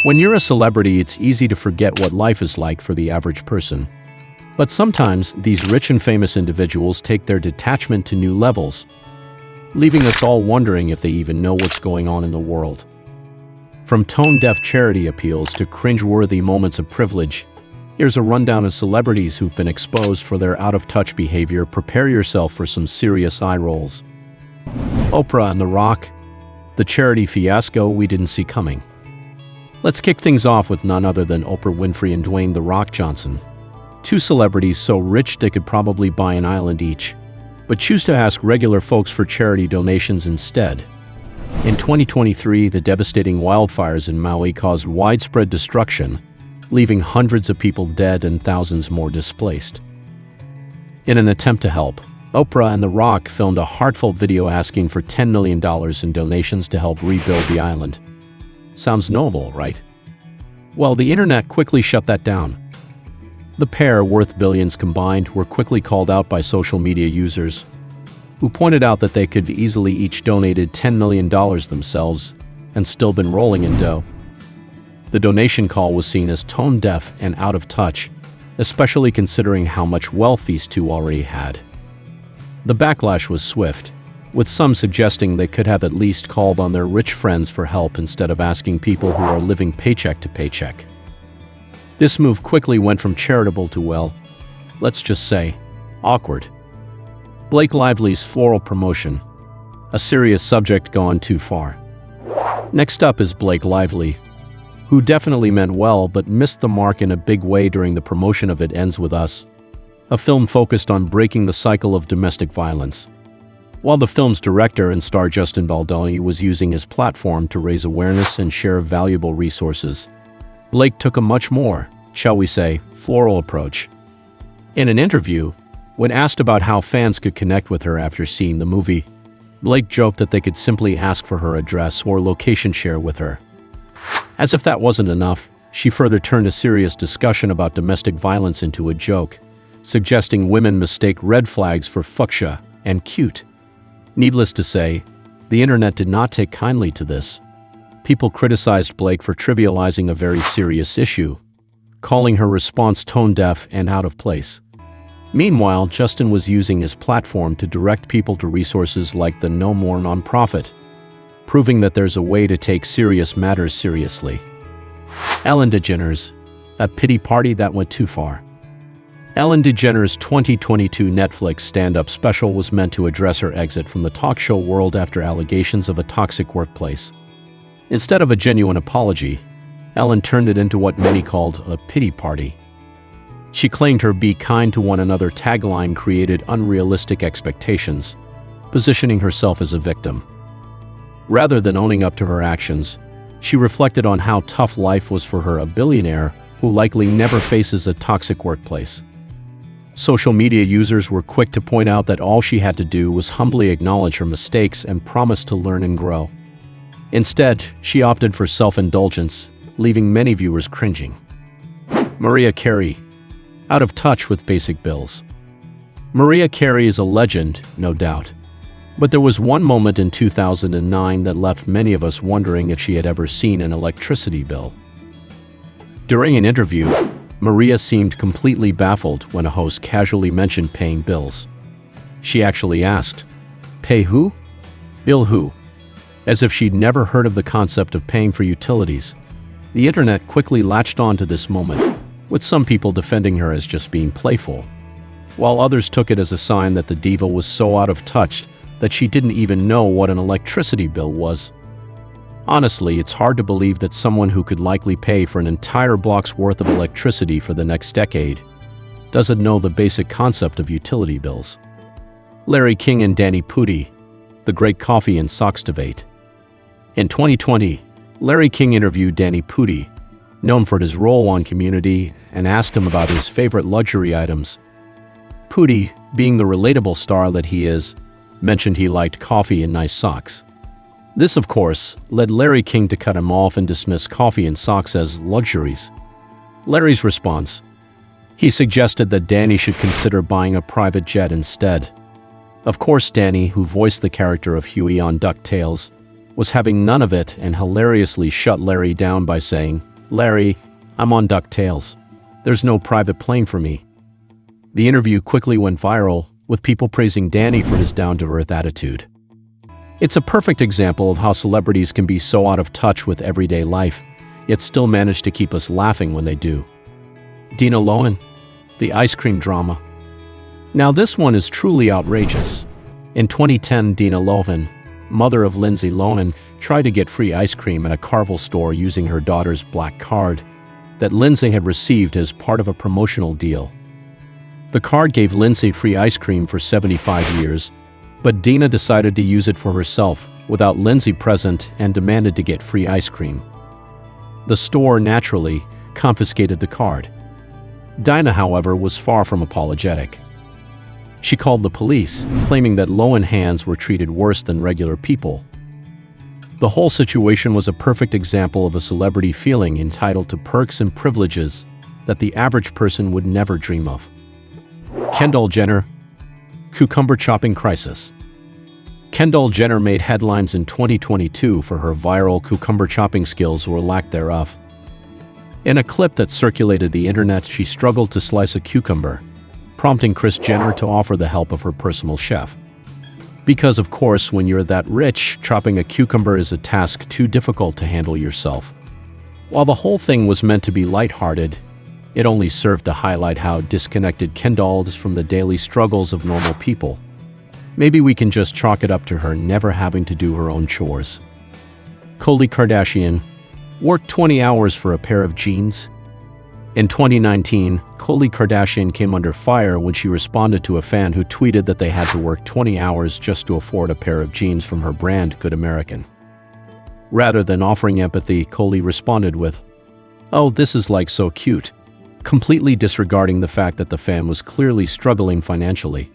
When you're a celebrity, it's easy to forget what life is like for the average person. But sometimes, these rich and famous individuals take their detachment to new levels, leaving us all wondering if they even know what's going on in the world. From tone-deaf charity appeals to cringe-worthy moments of privilege, here's a rundown of celebrities who've been exposed for their out-of-touch behavior. Prepare yourself for some serious eye rolls. Oprah and The Rock, the charity fiasco we didn't see coming. Let's kick things off with none other than Oprah Winfrey and Dwayne "The Rock" Johnson. Two celebrities so rich they could probably buy an island each, but choose to ask regular folks for charity donations instead. In 2023, the devastating wildfires in Maui caused widespread destruction, leaving hundreds of people dead and thousands more displaced. In an attempt to help, Oprah and The Rock filmed a heartfelt video asking for $10 million in donations to help rebuild the island. Sounds noble, right? Well, the internet quickly shut that down. The pair, worth billions combined, were quickly called out by social media users, who pointed out that they could easily each donated $10 million themselves and still been rolling in dough. The donation call was seen as tone-deaf and out of touch, especially considering how much wealth these two already had. The backlash was swift, with some suggesting they could have at least called on their rich friends for help instead of asking people who are living paycheck to paycheck. This move quickly went from charitable to, well, let's just say, awkward. Blake Lively's floral promotion, a serious subject gone too far. Next up is Blake Lively, who definitely meant well but missed the mark in a big way during the promotion of It Ends With Us, a film focused on breaking the cycle of domestic violence. While the film's director and star Justin Baldoni was using his platform to raise awareness and share valuable resources, Blake took a much more, shall we say, floral approach. In an interview, when asked about how fans could connect with her after seeing the movie, Blake joked that they could simply ask for her address or location share with her. As if that wasn't enough, she further turned a serious discussion about domestic violence into a joke, suggesting women mistake red flags for fuchsia and cute. Needless to say, the internet did not take kindly to this. People criticized Blake for trivializing a very serious issue, calling her response tone-deaf and out of place. Meanwhile, Justin was using his platform to direct people to resources like the No More nonprofit, proving that there's a way to take serious matters seriously. Ellen DeGeneres, a pity party that went too far. Ellen DeGeneres' 2022 Netflix stand-up special was meant to address her exit from the talk show world after allegations of a toxic workplace. Instead of a genuine apology, Ellen turned it into what many called a pity party. She claimed her "Be Kind to One Another" tagline created unrealistic expectations, positioning herself as a victim. Rather than owning up to her actions, she reflected on how tough life was for her, a billionaire who likely never faces a toxic workplace. Social media users were quick to point out that all she had to do was humbly acknowledge her mistakes and promise to learn and grow. Instead, she opted for self-indulgence, leaving many viewers cringing. Mariah Carey, out of touch with basic bills. Mariah Carey is a legend, no doubt. But there was one moment in 2009 that left many of us wondering if she had ever seen an electricity bill. During an interview, Mariah seemed completely baffled when a host casually mentioned paying bills. She actually asked, "Pay who? Bill who?" As if she'd never heard of the concept of paying for utilities. The internet quickly latched on to this moment, with some people defending her as just being playful, while others took it as a sign that the diva was so out of touch that she didn't even know what an electricity bill was. Honestly, it's hard to believe that someone who could likely pay for an entire block's worth of electricity for the next decade doesn't know the basic concept of utility bills. Larry King and Danny Pudi, the great coffee and socks debate. In 2020, Larry King interviewed Danny Pudi, known for his role on Community, and asked him about his favorite luxury items. Pudi, being the relatable star that he is, mentioned he liked coffee and nice socks. This, of course, led Larry King to cut him off and dismiss coffee and socks as luxuries. Larry's response: he suggested that Danny should consider buying a private jet instead. Of course, Danny, who voiced the character of Huey on DuckTales, was having none of it and hilariously shut Larry down by saying, "Larry, I'm on DuckTales. There's no private plane for me." The interview quickly went viral, with people praising Danny for his down-to-earth attitude. It's a perfect example of how celebrities can be so out of touch with everyday life, yet still manage to keep us laughing when they do. Dina Lohan, the ice cream drama. Now this one is truly outrageous. In 2010, Dina Lohan, mother of Lindsay Lohan, tried to get free ice cream at a Carvel store using her daughter's black card that Lindsay had received as part of a promotional deal. The card gave Lindsay free ice cream for 75 years, but Dina decided to use it for herself without Lindsay present and demanded to get free ice cream. The store, naturally, confiscated the card. Dina, however, was far from apologetic. She called the police, claiming that Lohan hands were treated worse than regular people. The whole situation was a perfect example of a celebrity feeling entitled to perks and privileges that the average person would never dream of. Kendall Jenner, cucumber chopping crisis. Kendall Jenner made headlines in 2022 for her viral cucumber chopping skills or lack thereof. In a clip that circulated the internet, she struggled to slice a cucumber, prompting Kris Jenner to offer the help of her personal chef. Because of course, when you're that rich, chopping a cucumber is a task too difficult to handle yourself. While the whole thing was meant to be lighthearted, it only served to highlight how disconnected Kendall is from the daily struggles of normal people. Maybe we can just chalk it up to her never having to do her own chores. Khloe Kardashian worked 20 hours for a pair of jeans. In 2019, Khloe Kardashian came under fire when she responded to a fan who tweeted that they had to work 20 hours just to afford a pair of jeans from her brand Good American. Rather than offering empathy, Khloe responded with, "Oh, this is like so cute," completely disregarding the fact that the fan was clearly struggling financially.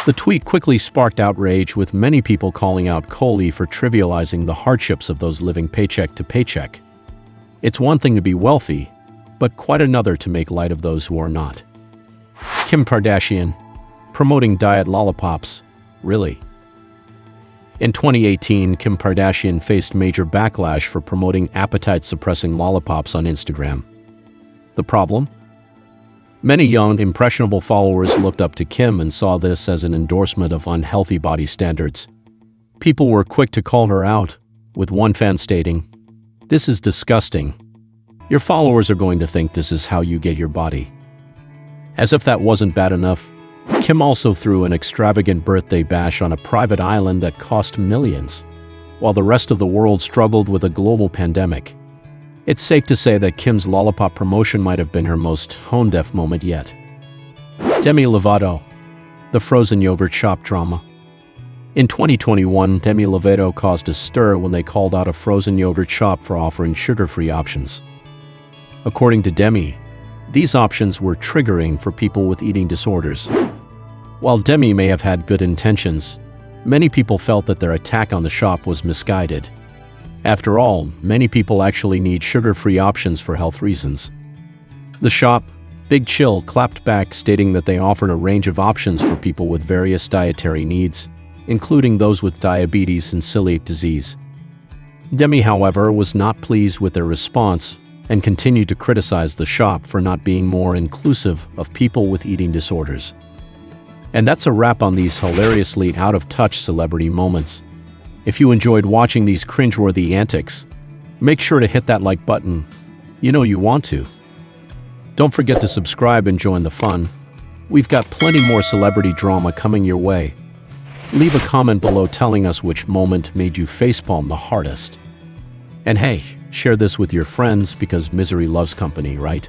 The tweet quickly sparked outrage, with many people calling out Khloe for trivializing the hardships of those living paycheck to paycheck. It's one thing to be wealthy, but quite another to make light of those who are not. Kim Kardashian, promoting diet lollipops, really? In 2018, Kim Kardashian faced major backlash for promoting appetite-suppressing lollipops on Instagram. The problem? Many young, impressionable followers looked up to Kim and saw this as an endorsement of unhealthy body standards. People were quick to call her out, with one fan stating, "This is disgusting. Your followers are going to think this is how you get your body." As if that wasn't bad enough, Kim also threw an extravagant birthday bash on a private island that cost millions, while the rest of the world struggled with a global pandemic. It's safe to say that Kim's lollipop promotion might have been her most tone-deaf moment yet. Demi Lovato, the frozen yogurt shop drama. In 2021, Demi Lovato caused a stir when they called out a frozen yogurt shop for offering sugar-free options. According to Demi, these options were triggering for people with eating disorders. While Demi may have had good intentions, many people felt that their attack on the shop was misguided. After all, many people actually need sugar-free options for health reasons. The shop, Big Chill, clapped back, stating that they offered a range of options for people with various dietary needs, including those with diabetes and celiac disease. Demi, however, was not pleased with their response and continued to criticize the shop for not being more inclusive of people with eating disorders. And that's a wrap on these hilariously out-of-touch celebrity moments. If you enjoyed watching these cringeworthy antics, make sure to hit that like button. You know you want to. Don't forget to subscribe and join the fun. We've got plenty more celebrity drama coming your way. Leave a comment below telling us which moment made you facepalm the hardest. And hey, share this with your friends because misery loves company, right?